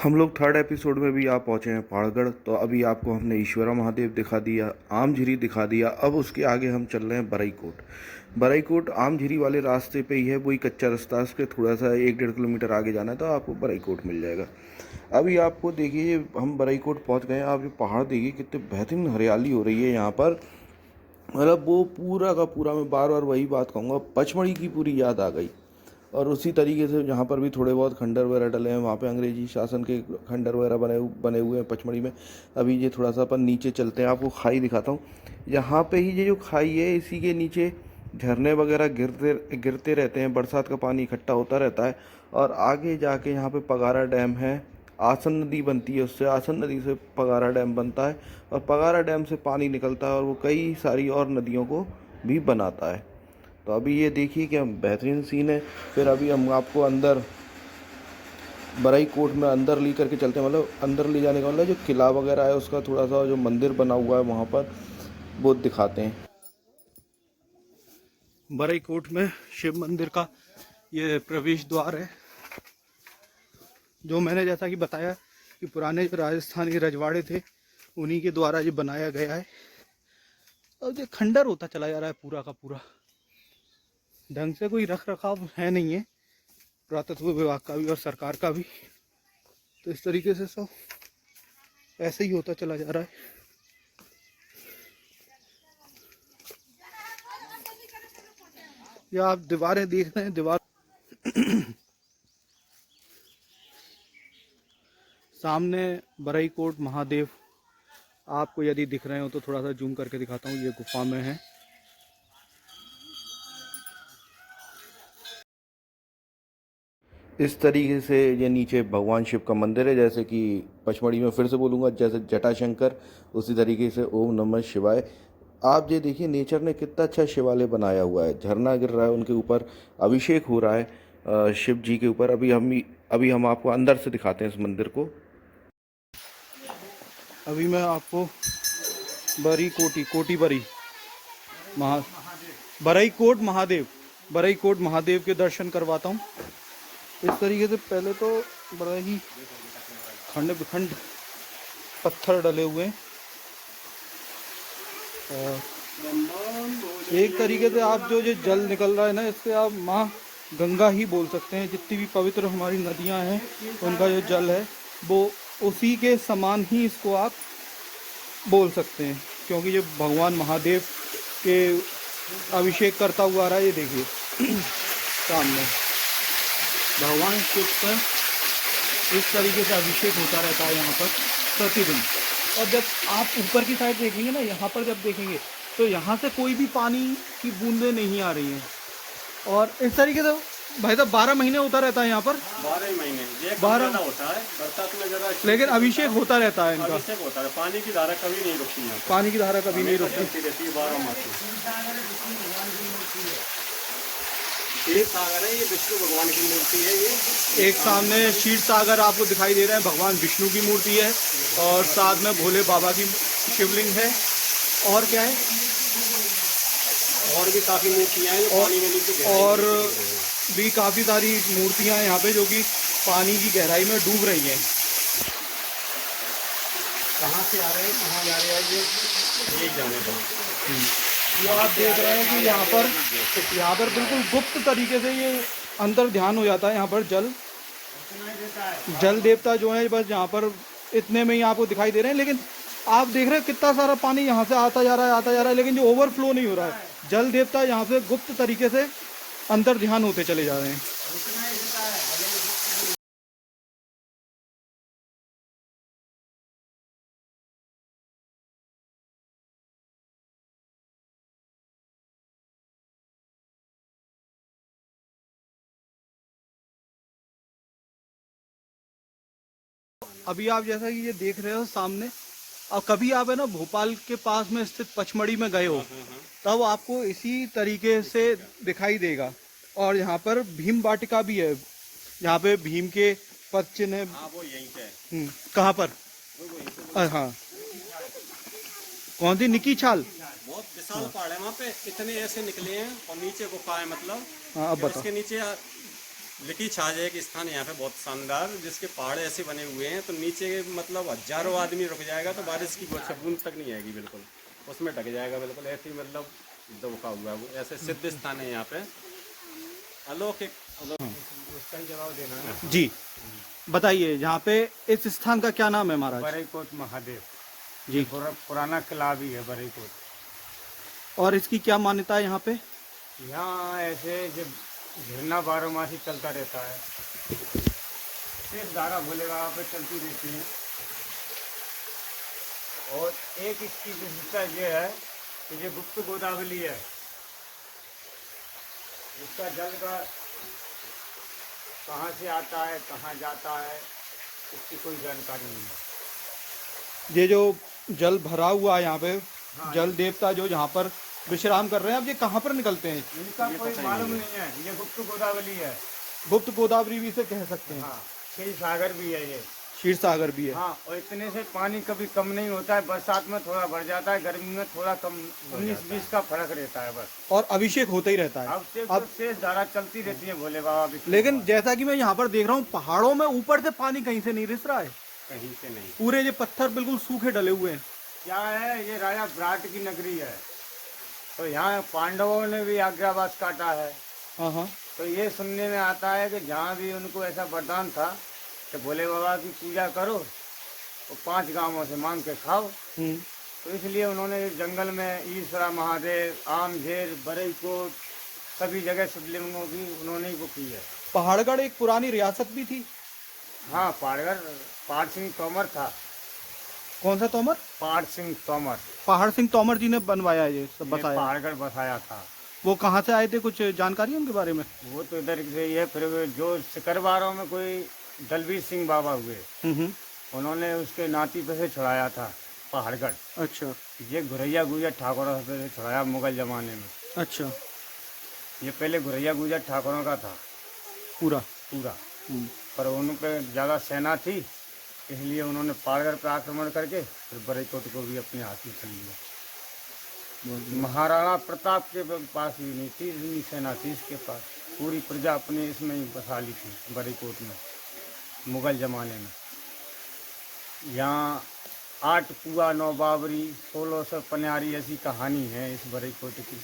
हम लोग third episode में भी आ पहुँचे हैं पहाड़गढ़। तो अभी आपको हमने ईश्वरा महादेव दिखा दिया, आमझिरी दिखा दिया। अब उसके आगे हम चल रहे हैं बरईकोट। बरईकोट आमझिरी वाले रास्ते पे ही है, वही कच्चा रास्ता है, उसके थोड़ा सा 1-1.5 किलोमीटर आगे जाना है तो आपको बरईकोट मिल जाएगा। अभी आपको देखिए हम बरईकोट पहुँच गए हैं। आप ये पहाड़ देखिए कितने बेहतरीन हरियाली हो रही है यहाँ पर। मतलब वो पूरा का पूरा, मैं बार बार वही बात कहूँगा, पचमढ़ी की पूरी याद आ गई। और उसी तरीके से जहाँ पर भी थोड़े बहुत खंडर वगैरह डले हैं, वहाँ पे अंग्रेजी शासन के खंडर वगैरह बने हुए हैं पचमढ़ी में। अभी ये थोड़ा सा अपन नीचे चलते हैं, आपको खाई दिखाता हूँ। यहाँ पे ही ये जो खाई है, इसी के नीचे झरने वगैरह गिरते गिरते रहते हैं, बरसात का पानी इकट्ठा होता रहता है। और आगे जाके यहाँ पे पगारा डैम है, आसन नदी बनती है, उससे आसन नदी से पगारा डैम बनता है। और पगारा डैम से पानी निकलता है और वो कई सारी और नदियों को भी बनाता है। तो अभी ये देखिए क्या बेहतरीन सीन है। फिर अभी हम आपको अंदर बरई कोट में अंदर ले करके चलते हैं, मतलब अंदर ले जाने का मतलब जो किला वगैरह है उसका थोड़ा सा जो मंदिर बना हुआ है वहाँ पर, वो दिखाते हैं। बरई कोट में शिव मंदिर का ये प्रवेश द्वार है, जो मैंने जैसा कि बताया कि पुराने जो राजस्थानी रजवाड़े थे उन्हीं के द्वारा ये बनाया गया है। और ये खंडर होता चला जा रहा है पूरा का पूरा, ढंग से कोई रख रखाव है नहीं है, पुरातत्व विभाग का भी और सरकार का भी। तो इस तरीके से सब ऐसे ही होता चला जा रहा है। या आप दीवारें देख रहे हैं, दीवार सामने बरई कोट महादेव आपको यदि दिख रहे हो तो थोड़ा सा जूम करके दिखाता हूँ, ये गुफा में है। इस तरीके से ये नीचे भगवान शिव का मंदिर है, जैसे कि पचमढ़ी में फिर से बोलूँगा, जैसे जटाशंकर, उसी तरीके से ओम नमः शिवाय। आप ये देखिए नेचर ने कितना अच्छा शिवालय बनाया हुआ है, झरना गिर रहा है, उनके ऊपर अभिषेक हो रहा है शिव जी के ऊपर। अभी हम आपको अंदर से दिखाते हैं इस मंदिर को। अभी मैं आपको बरी कोटी बरी महा बरई कोट महादेव बरई कोट महादेव के दर्शन करवाता हूँ। इस तरीके से पहले तो बड़ा ही खंड बिखंड पत्थर डले हुए हैं, और एक तरीके से आप जो जल निकल रहा है ना, इससे आप माँ गंगा ही बोल सकते हैं। जितनी भी पवित्र हमारी नदियाँ हैं उनका जो जल है वो उसी के समान ही इसको आप बोल सकते हैं, क्योंकि ये भगवान महादेव के अभिषेक करता हुआ आ रहा है। ये देखिए सामने भगवान शिव का इस तरीके से अभिषेक होता रहता है यहाँ पर प्रतिदिन। और जब आप ऊपर की साइड देखेंगे ना, यहाँ पर जब देखेंगे तो यहाँ से कोई भी पानी की बूंदें नहीं आ रही हैं। और इस तरीके से भाई साहब 12 महीने होता रहता है यहाँ पर, 12 महीने 12 होता है, बरसात में जरा लेकिन अभिषेक होता रहता है इनका। अभिषेक होता है, पानी की धारा कभी नहीं रुकती है, पानी की धारा कभी नहीं रुकती, चलती रहती है 12 मास। एक सागर है, ये विष्णु भगवान की मूर्ति है। ये एक सामने क्षीर सागर आपको दिखाई दे रहा है, भगवान विष्णु की मूर्ति है, और साथ में भोले बाबा की शिवलिंग है। और क्या है, और भी काफी मूर्तियां हैं जो पानी में नीचे और भी काफ़ी सारी मूर्तियां हैं यहाँ पे जो कि पानी की गहराई में डूब रही हैं। कहाँ से आ रहे हैं, कहाँ जा रहे हैं, ये जाने दो। ये आप देख रहे हैं कि यहाँ पर बिल्कुल गुप्त तरीके से ये अंतर ध्यान हो जाता है। यहाँ पर जल देवता जो है बस यहाँ पर इतने में ही आपको दिखाई दे रहे हैं, लेकिन आप देख रहे हैं कितना सारा पानी यहाँ से आता जा रहा है, लेकिन जो ओवरफ्लो नहीं हो रहा है। जल देवता यहाँ से गुप्त तरीके से अंतर ध्यान होते चले जा रहे हैं। अभी आप जैसा कि ये देख रहे हो सामने, और कभी आप है ना भोपाल के पास में स्थित पचमढ़ी में गए हो तब आपको इसी तरीके से दिखाई देगा। और यहाँ पर भीम वाटिका भी है, यहाँ पे भीम के पद चिन्ह है। हाँ, वो यहीं पे है। कहाँ पर? हाँ, कौन सी निकी छाल? बहुत विशाल पहाड़ है वहाँ पे, इतने ऐसे निकले हैं और नीचे गुफा है, मतलब हाँ अब बताओ। इसके नीचे लिकी छाज एक स्थान यहाँ पे बहुत शानदार, जिसके पहाड़ ऐसे बने हुए हैं तो नीचे मतलब हजारों आदमी रुक जाएगा तो बारिश की बूंद तक नहीं आएगी, बिल्कुल उसमें ढक जाएगा बिल्कुल ऐसे ही, मतलब दबका हुआ है वो, ऐसे सिद्ध स्थान है यहाँ पे अलौकिक। उसका ही जवाब देना है जी बताइए, यहाँ पे इस स्थान का क्या नाम है महाराज? बरईकोट महादेव जी। पुराना किला भी है बरईकोट। और इसकी क्या मान्यता है यहाँ पे? यहाँ ऐसे जब झरना बारहमासी चलता रहता है, सिर्फ धारा भोले बाबा पे चलती रहती है। और एक इसकी विशेषता ये है कि ये गुप्त गोदावरी है, इसका जल का कहाँ से आता है कहाँ जाता है इसकी कोई जानकारी नहीं है। ये जो जल भरा हुआ है यहाँ पे, जल देवता जो यहाँ पर विश्राम कर रहे हैं, अब ये कहाँ पर निकलते हैं? इनका कोई मालूम नहीं है, ये गुप्त गोदावरी है। गुप्त गोदावरी भी इसे कह सकते हैं। हाँ, क्षीर सागर भी है ये। क्षीर सागर भी है। हाँ, और इतने से पानी कभी कम नहीं होता है, बरसात में थोड़ा बढ़ जाता है, गर्मी में थोड़ा कम, 19-20 का फर्क रहता है बस। और अभिषेक होता ही रहता है। अब शेष धारा चलती रहती है भोले बाबा की। लेकिन जैसा कि मैं यहाँ पर देख रहा हूँ, पहाड़ों में ऊपर से पानी कहीं से नहीं रिस रहा है, कहीं से नहीं। पूरे ये पत्थर बिल्कुल सूखे डले हुए हैं। क्या है, ये राजा विराट की नगरी है, तो यहाँ पांडवों ने भी आज्ञावास काटा है। हाँ। तो ये सुनने में आता है कि जहाँ भी उनको ऐसा वरदान था कि भोले बाबा की पूजा करो और 5 गांवों से मांग के खाओ, तो इसलिए उन्होंने जंगल में ईश्वरा महादेव, आमझेर, बरईकोट सभी जगह शिवलिंगों की उन्होंने ही वो की है। पहाड़गढ़ एक पुरानी रियासत भी थी। हाँ, पहाड़गढ़ पहाड़ सिंह तोमर था। कौन सा तोमर? पहाड़ सिंह तोमर। पहाड़ सिंह तोमर जी ने बनवाया ये सब, ये बताया। पहाड़गढ़ बसाया था। वो कहाँ से आए थे, कुछ जानकारी है उनके बारे में? वो तो इधर से ही है, फिर जो सिकरवारों में कोई दलवीर सिंह बाबा हुए, उन्होंने उसके नाती पे से छुड़ाया था पहाड़गढ़। अच्छा। ये घुरैया गुजर ठाकुरों से छुड़ाया मुगल जमाने में। अच्छा। ये पहले घुरैया गुजर ठाकुरों का था पूरा। पर उन पे ज़्यादा सेना थी, इसलिए उन्होंने पहाड़गढ़ पर आक्रमण करके फिर बरईकोट को भी अपने हाथ में कर लिया। महाराणा प्रताप के पास भी नहीं थी, इतनी सेना थी इसके पास, पूरी प्रजा अपने इसमें ही बसा ली थी बरईकोट में मुगल जमाने में। यहाँ 8 कुआ 9 बाबरी 1600 पनियारी ऐसी कहानी है इस बरईकोट की।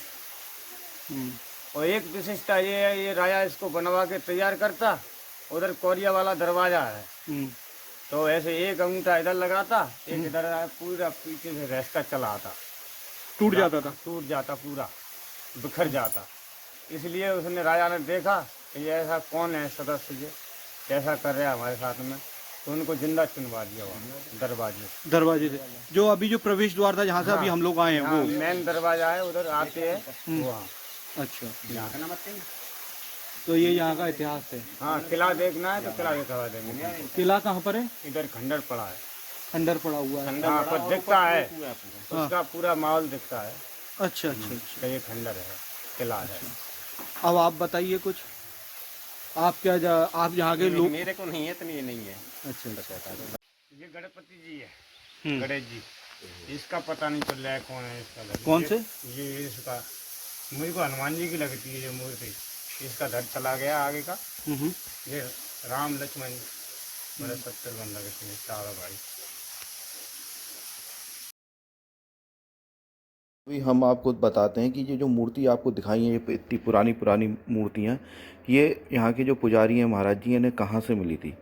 और एक विशेषता ये है, ये राजा इसको बनवा के तैयार करता, उधर कोरिया वाला दरवाजा है, तो ऐसे एक अंगूठा इधर लगाता, एक इधर पूरा पीछे से रास्ता चला आता, टूट जाता था। टूट जाता, पूरा बिखर जाता। इसलिए उसने राजा ने देखा कि ये ऐसा कौन है सदस्य जो ऐसा कर रहा है हमारे साथ में, तो उनको जिंदा चुनवा दिया वहाँ दरवाजे से। जो अभी जो प्रवेश द्वार था जहाँ से अभी हम लोग आए हैं, वो मेन दरवाजा है, उधर आते हैं वहाँ। अच्छा। तो ये यहाँ का इतिहास है। हाँ, किला देखना है तो किला दिखा देंगे। किला कहाँ पर है? इधर खंडर पड़ा है। खंडर पड़ा हुआ है। हाँ, पर दिखता है, उसका पूरा माहौल दिखता है। अच्छा। ये खंडर है, किला है। अब आप बताइए कुछ, आप क्या आप यहाँ के लोग? मेरे को नहीं है, इतनी ये नहीं है। अच्छा। ये गणपति जी है, गणेश जी, इसका पता नहीं चल रहा है कौन है इसका। कौन से? ये इसका मुझे को हनुमान जी की लगती है ये मूर्ति, इसका धड़ चला गया आगे का। ये राम लक्ष्मण मेरे 70 बन लगते हैं, चारों भाई। अभी हम आपको बताते हैं कि ये जो मूर्ति आपको दिखाई है, ये इतनी पुरानी पुरानी मूर्तियाँ, ये यहाँ के जो पुजारी हैं महाराज जी, इन्हें कहाँ से मिली थी।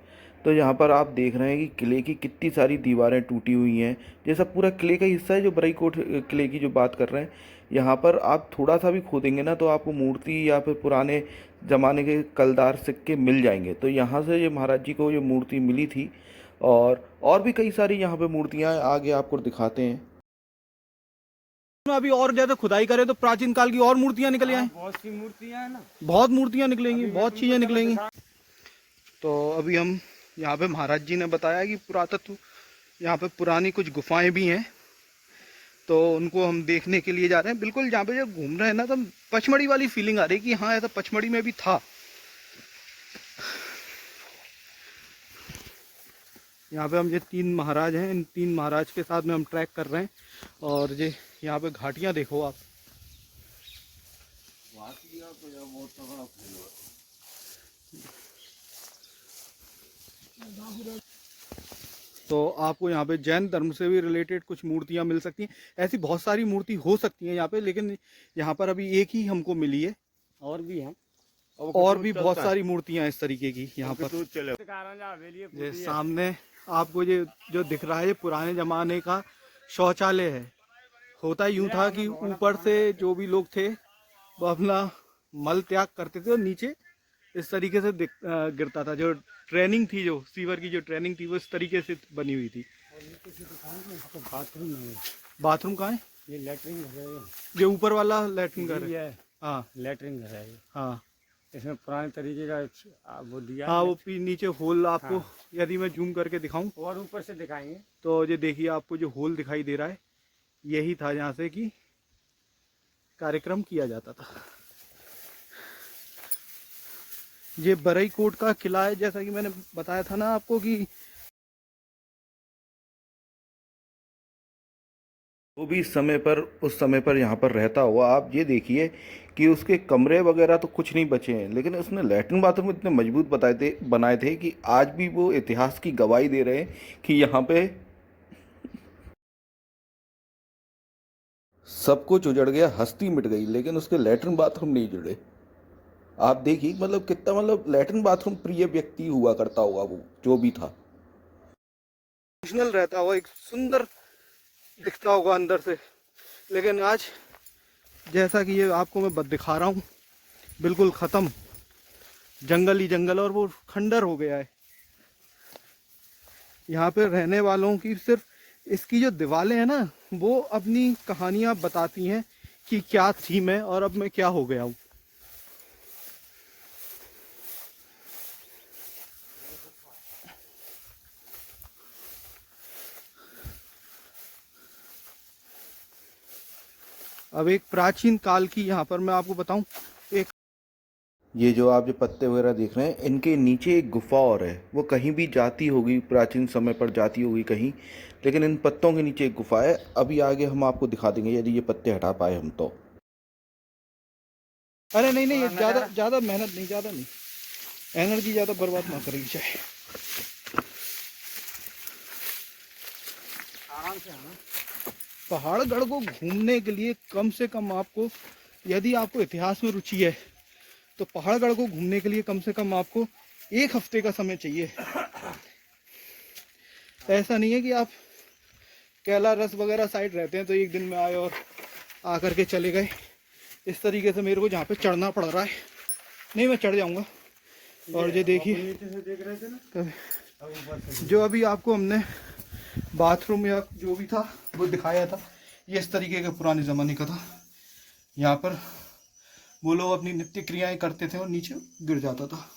तो यहाँ पर आप देख रहे हैं कि किले की कितनी सारी दीवारें टूटी हुई हैं, ये सब पूरा किले का हिस्सा है। जो बरईकोट किले की जो बात कर रहे हैं, यहाँ पर आप थोड़ा सा भी खोदेंगे ना तो आपको मूर्ति या फिर पुराने ज़माने के कलदार सिक्के मिल जाएंगे। तो यहाँ से ये महाराज जी को ये मूर्ति मिली थी, और भी कई सारी यहाँ पे मूर्तियाँ आगे आपको दिखाते हैं। अभी और ज्यादा खुदाई करें तो प्राचीन काल की और मूर्तियां निकल आए। बहुत सी मूर्तियां हैं ना, बहुत मूर्तियां निकलेंगी, बहुत चीजें निकलेंगी। तो अभी हम यहाँ पे महाराज जी ने बताया कि पुरातत्व यहाँ पे पुरानी कुछ गुफाएं भी हैं, तो उनको हम देखने के लिए जा रहे हैं। बिल्कुल जहाँ पे जब घूम रहे हैं ना, तो पचमढ़ी वाली फीलिंग आ रही है कि हाँ ऐसा पचमढ़ी में भी था। यहाँ पे हम ये 3 महाराज हैं, इन 3 महाराज के साथ में हम ट्रैक कर रहे हैं। और ये यहाँ पे घाटियाँ देखो आप, तो आपको यहाँ पे जैन धर्म से भी रिलेटेड कुछ मूर्तियाँ मिल सकती हैं। ऐसी बहुत सारी मूर्ति हो सकती हैं यहाँ पे, लेकिन यहाँ पर अभी एक ही हमको मिली है। और भी हैं। और भी बहुत सारी मूर्तियाँ इस तरीके की यहाँ पर। ये सामने आपको ये जो दिख रहा है, ये पुराने जमाने का शौचालय है। होता यूं था कि ऊपर से जो भी लोग थे वो अपना मल त्याग करते थे और नीचे इस तरीके से गिरता था। जो ट्रेनिंग थी, जो सीवर की जो ट्रेनिंग थी, वो इस तरीके से बनी हुई थी। बाथरूम है। बाथरूम कहाँ है? ये लैट्रिन घर है। ये ऊपर वाला लैट्रिन घर है। हाँ, लैट्रिन घर है। हाँ, इसमें पुराने तरीके का वो दिया। हाँ, वो नीचे होल आपको, यदि मैं जूम करके दिखाऊं और ऊपर से दिखाएंगे तो ये देखिए, आपको जो होल दिखाई दे रहा है, यही था जहाँ से कि कार्यक्रम किया जाता था। ये बरई कोट का किला है, जैसा कि मैंने बताया था ना आपको कि वो भी समय पर, उस समय पर यहाँ पर रहता हुआ, आप ये देखिए कि उसके कमरे वगैरह तो कुछ नहीं बचे हैं, लेकिन उसने लैट्रिन बाथरूम इतने मजबूत बनाए थे कि आज भी वो इतिहास की गवाही दे रहे हैं कि यहाँ पे सब कुछ उजड़ गया, हस्ती मिट गई, लेकिन उसके लैट्रिन बाथरूम नहीं जुड़े। आप देखिए मतलब कितना, मतलब लैट्रिन बाथरूम प्रिय व्यक्ति हुआ करता होगा वो, जो भी था। फंक्शनल रहता हुआ, एक सुंदर दिखता होगा अंदर से, लेकिन आज जैसा कि ये आपको मैं दिखा रहा हूँ, बिल्कुल ख़त्म, जंगल ही जंगल, और वो खंडर हो गया है। यहाँ पे रहने वालों की सिर्फ इसकी जो दीवारें हैं ना, वो अपनी कहानियाँ बताती हैं कि क्या थी मैं और अब मैं क्या हो गया हूँ। अब एक प्राचीन काल की यहाँ पर मैं आपको बताऊं, एक ये जो आप जो पत्ते वगैरह देख रहे हैं, इनके नीचे एक गुफा और है, वो कहीं भी जाती होगी, प्राचीन समय पर जाती होगी कहीं, लेकिन इन पत्तों के नीचे एक गुफा है। अभी आगे हम आपको दिखा देंगे यदि ये पत्ते हटा पाए हम तो। अरे नहीं नहीं, ज़्यादा मेहनत नहीं, ज़्यादा नहीं, एनर्जी ज़्यादा बर्बाद ना करेगी चाहे। आराम से आना। पहाड़गढ़ को घूमने के लिए कम से कम आपको, यदि आपको इतिहास में रुचि है, तो पहाड़गढ़ को घूमने के लिए कम से कम आपको 1 हफ्ते का समय चाहिए। ऐसा नहीं है कि आप कैलारस वगैरह साइड रहते हैं तो एक दिन में आए और आकर के चले गए। इस तरीके से मेरे को जहाँ पे चढ़ना पड़ रहा है, नहीं मैं चढ़ जाऊँगा। और ये देखिए, जो अभी आपको हमने बाथरूम या जो भी था वो दिखाया था, ये इस तरीके का पुराने ज़माने का था। यहाँ पर वो लोग अपनी नित्य क्रियाएं करते थे और नीचे गिर जाता था,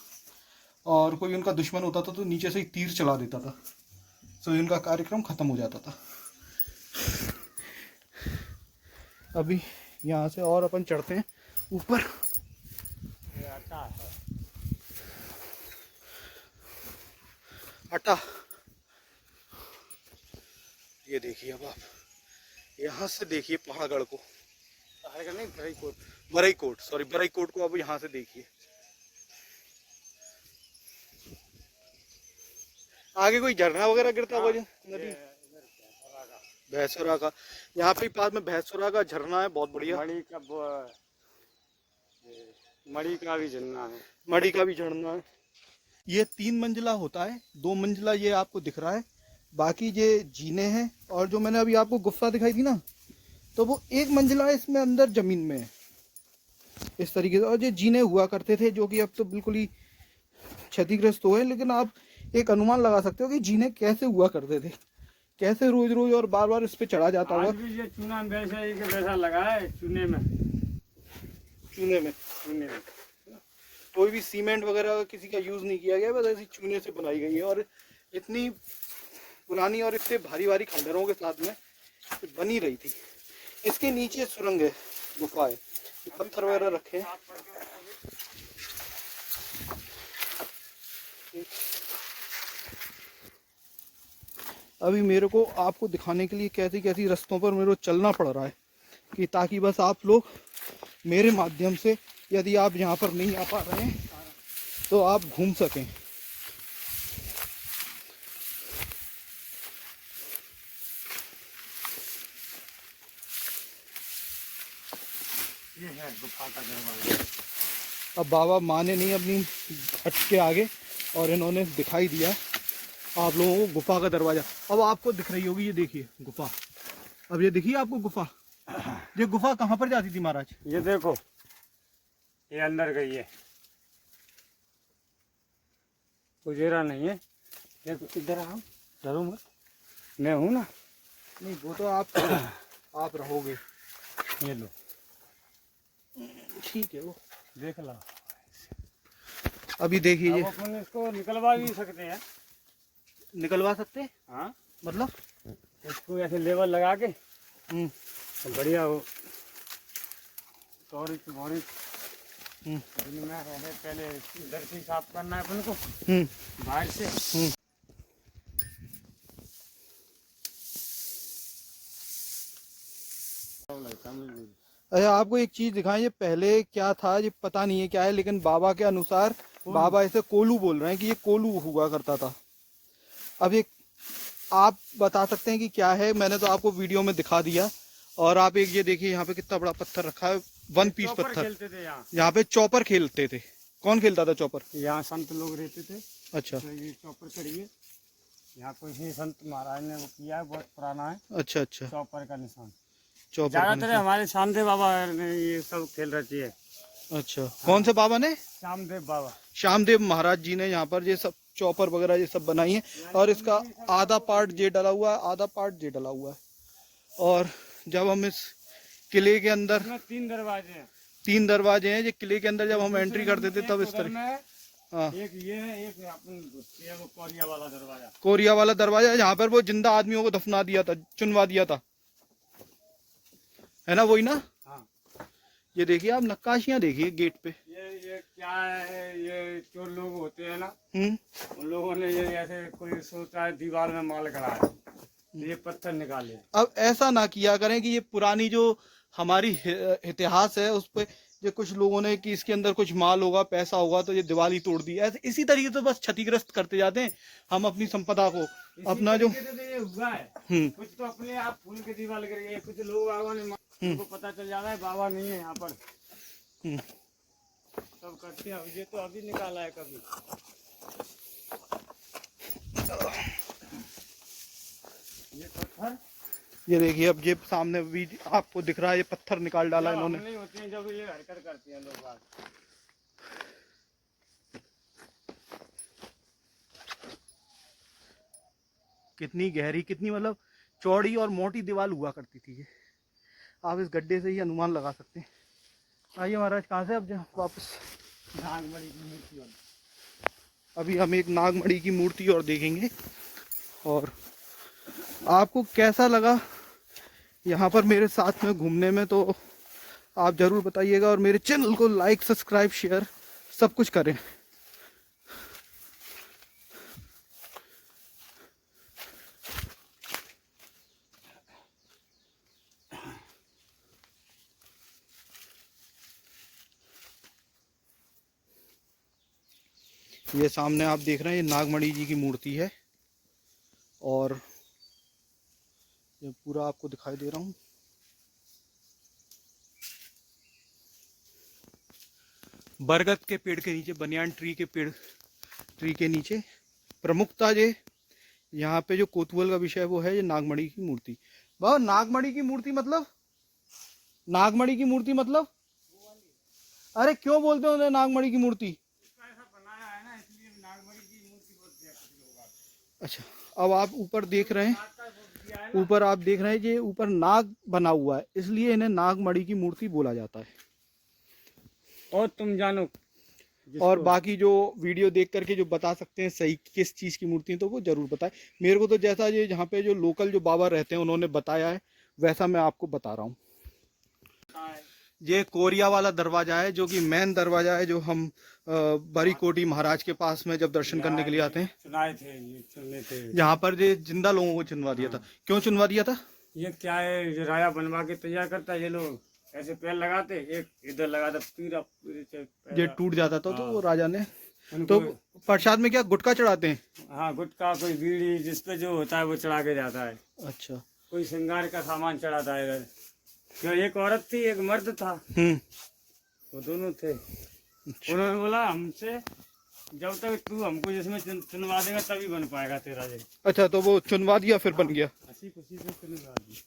और कोई उनका दुश्मन होता था तो नीचे से ही तीर चला देता था, तो इनका कार्यक्रम ख़त्म हो जाता था। अभी यहाँ से और अपन चढ़ते हैं ऊपर। अटा, ये देखिए, अब आप यहाँ से देखिए पहाड़गढ़ को, नहीं बरई कोट को अब यहाँ से देखिए। आगे कोई झरना वगैरह गिरता हुआ नदी, भैंसुरा का, यहाँ पे पास में भैंसुरा का झरना है, बहुत बढ़िया। मड़ी का भी झरना है। मड़ी का भी झरना है। ये 3 मंजिला होता है, 2 मंजिला ये आपको दिख रहा है, बाकी ये जीने हैं। और जो मैंने अभी आपको गुफा दिखाई थी ना, तो वो 1 मंजिला इसमें अंदर जमीन में है इस तरीके से। और ये जीने हुआ करते थे, जो कि अब तो बिल्कुल ही क्षतिग्रस्त हुए, लेकिन आप एक अनुमान लगा सकते हो कि जीने कैसे हुआ करते थे, कैसे रोज रोज और बार बार इस पे चढ़ा जाता होगा। आज भी ये चूना वैसा ही वैसा लगा है, चूने में कोई भी सीमेंट वगैरह किसी का यूज नहीं किया गया, बस ऐसी चूने से बनाई गई है। और इतनी पुरानी और इतने भारी भारी खंडरों के साथ में बनी रही थी। इसके नीचे सुरंग है, गुफा है, पत्थर वगैरह रखे हैं। अभी मेरे को आपको दिखाने के लिए कैसी कैसी रास्तों पर मेरे को चलना पड़ रहा है, कि ताकि बस आप लोग मेरे माध्यम से, यदि आप यहाँ पर नहीं आ पा रहे हैं तो आप घूम सकें। ये है गुफा का दरवाजा। अब बाबा माने नहीं अपनी हट के आगे और इन्होंने दिखाई दिया आप लोगों को गुफा का दरवाजा। अब आपको दिख रही होगी, ये देखिए गुफा। अब ये दिखिए आपको गुफा, ये गुफा कहाँ पर जाती थी महाराज? ये देखो, ये अंदर गई है, उजेरा नहीं है। देखो इधर आओ, डरो मत, मैं हूँ ना। नहीं वो तो आप रहोगे। ये लो, ठीक है वो देख लो। अभी देखिए अब ये अपन इसको निकलवा भी सकते हैं। निकलवा सकते हैं, हाँ, मतलब इसको ऐसे लेवल लगा के तो बढ़िया हो। सॉरी तुम्हारी दिन में रहे, पहले इधर से साफ करना है अपन को बाहर से। अच्छा आपको एक चीज दिखाएं, ये पहले क्या था ये पता नहीं है क्या है, लेकिन बाबा के अनुसार बाबा इसे कोलू बोल रहे हैं कि ये कोलू हुआ करता था। अब ये आप बता सकते हैं कि क्या है? मैंने तो आपको वीडियो में दिखा दिया। और आप एक ये देखिए यहाँ पे कितना बड़ा पत्थर रखा है, 1 पीस पत्थर। खेलते थे यहाँ पे चौपर खेलते थे। कौन खेलता था चौपर? यहाँ संत लोग रहते थे। अच्छा तो ये चौपर करिए, यहाँ कोई ही संत महाराज ने वो किया है, बहुत पुराना है। अच्छा अच्छा, चौपर का निशान चौपर। ज्यादातर हमारे शामदेव बाबा ने ये सब खेल रची है। अच्छा, कौन से बाबा ने? शामदेव बाबा, श्यामदेव महाराज जी ने यहाँ पर ये सब चौपर वगैरह ये सब बनाई है। और इसका आधा पार्ट जे डला हुआ है, आधा पार्ट जे डला हुआ है। और जब हम इस किले के अंदर, इसमें 3 दरवाजे हैं। 3 दरवाजे हैं। ये किले के अंदर जब हम एंट्री करते थे तब इस तरह। हाँ, एक ये है, एक अपन घुसते हैं वो कोरिया वाला दरवाजा। कोरिया वाला दरवाजा, जहाँ पर वो जिंदा आदमियों को दफना दिया था, चुनवा दिया था, है ना? वही ना? हाँ, ये देखिए आप नक्काशियां देखिए गेट पे। ये क्या है, ये चोर लोग होते हैं ना, हम्म। उन लोगों ने ये ऐसे कोई सोचा है दीवार में माल गड़ा है, ये पत्थर निकाले। अब ऐसा ना किया करें कि ये पुरानी जो हमारी इतिहास है उस पे जो कुछ लोगों ने कि इसके अंदर कुछ माल होगा, पैसा होगा, तो ये दिवाली तोड़ दी। ऐसे इसी तरीके से बस क्षतिग्रस्त करते जाते हैं हम अपनी संपदा को, अपना जो। तो ये हुआ है कुछ तो अपने आप फूल के दीवार लग रही है। कुछ लोग बाबा ने उनको पता चल जाता है बाबा नहीं है यहाँ पर, सब करते हैं। ये तो अभी निकाला है कभी। ये पत्थर, ये देखिए अब ये सामने भी आपको दिख रहा है, ये पत्थर निकाल डाला इन्होंने। नहीं होते हैं जब ये हरकत करते हैं लोग बाग। कितनी गहरी, कितनी मतलब चौड़ी और मोटी दीवार हुआ करती थी ये। आप इस गड्ढे से ही अनुमान लगा सकते हैं। आइए महाराज, कहाँ से अब वापस? नागमणि की मूर्ति वाली। अभी हम एक नागमणि की मूर्ति और देखेंगे। और आपको कैसा लगा यहाँ पर मेरे साथ में घूमने में, तो आप ज़रूर बताइएगा। और मेरे चैनल को लाइक, सब्सक्राइब, शेयर सब कुछ करें। ये सामने आप देख रहे हैं, ये नागमणि जी की मूर्ति है। और ये पूरा आपको दिखाई दे रहा हूँ। बरगद के पेड़ के नीचे, बनियान ट्री के नीचे प्रमुखता जे यहाँ पे जो कोतूहल का विषय वो है ये नागमणि की मूर्ति। बाबा नागमणि की मूर्ति मतलब? नागमणि की मूर्ति मतलब? अरे क्यों बोलते हो नागमणि की मूर्ति? अच्छा, अब आप ऊपर देख रहे हैं, ऊपर आप देख रहे हैं ये ऊपर नाग बना हुआ है, इसलिए इन्हें नागमणि की मूर्ति बोला जाता है। और तुम जानो, और बाकी जो वीडियो देख करके जो बता सकते हैं सही किस चीज़ की मूर्ति है तो वो जरूर बताएं मेरे को। तो जैसा ये जहाँ पे जो लोकल जो बाबा रहते हैं उन्होंने बताया है वैसा मैं आपको बता रहा हूँ। ये कोरिया वाला दरवाजा है, जो कि मेन दरवाजा है, जो हम बरीकोटी महाराज के पास में जब दर्शन करने के लिए आते हैं। चुनाए थे, ये चुनने थे। यहाँ पर ये जिंदा लोगों को चुनवा दिया था। क्यों चुनवा दिया था? ये क्या है, ये राया बनवा के तैयार करता है। ये लोग ऐसे पैर लगाते, एक इधर लगाता, पूरा ये टूट जाता था तो वो राजा ने उनको, तो प्रसाद में क्या गुटखा चढ़ाते हैं? हाँ, गुटखा, कोई बीड़ी, जिसपे जो होता है वो चढ़ा के जाता है। अच्छा, कोई श्रृंगार का सामान चढ़ाता है इधर। क्या एक औरत थी एक मर्द था, वो दोनों थे। उन्होंने बोला हमसे जब तक तू हमको जिसमें चुनवा देगा तभी बन पाएगा तेरा ये। अच्छा, तो वो चुनवा दिया फिर बन गया। हंसी खुशी से चुनवा दी।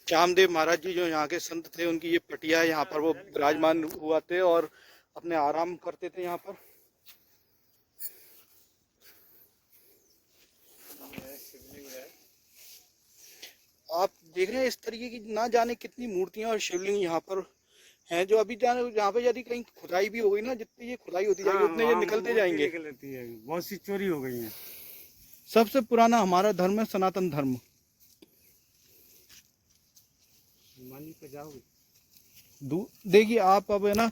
श्यामदेव महाराज जी जो यहाँ के संत थे, उनकी ये पटिया है, यहाँ पर वो विराजमान हुआ थे और अपने आराम करते थे यहाँ पर। आप देख रहे हैं इस तरीके की ना जाने कितनी मूर्तियां और शिवलिंग यहाँ पर हैं, जो अभी यहाँ पे यदि कहीं खुदाई भी हो गई ना, जितनी ये खुदाई होती जाएगी उतने ये निकलते जाएंगे। निकल लेती है, बहुत सी चोरी हो गई है। सबसे पुराना हमारा धर्म है सनातन धर्म। हनुमान जी पे जाओगे? देखिए आप अब है ना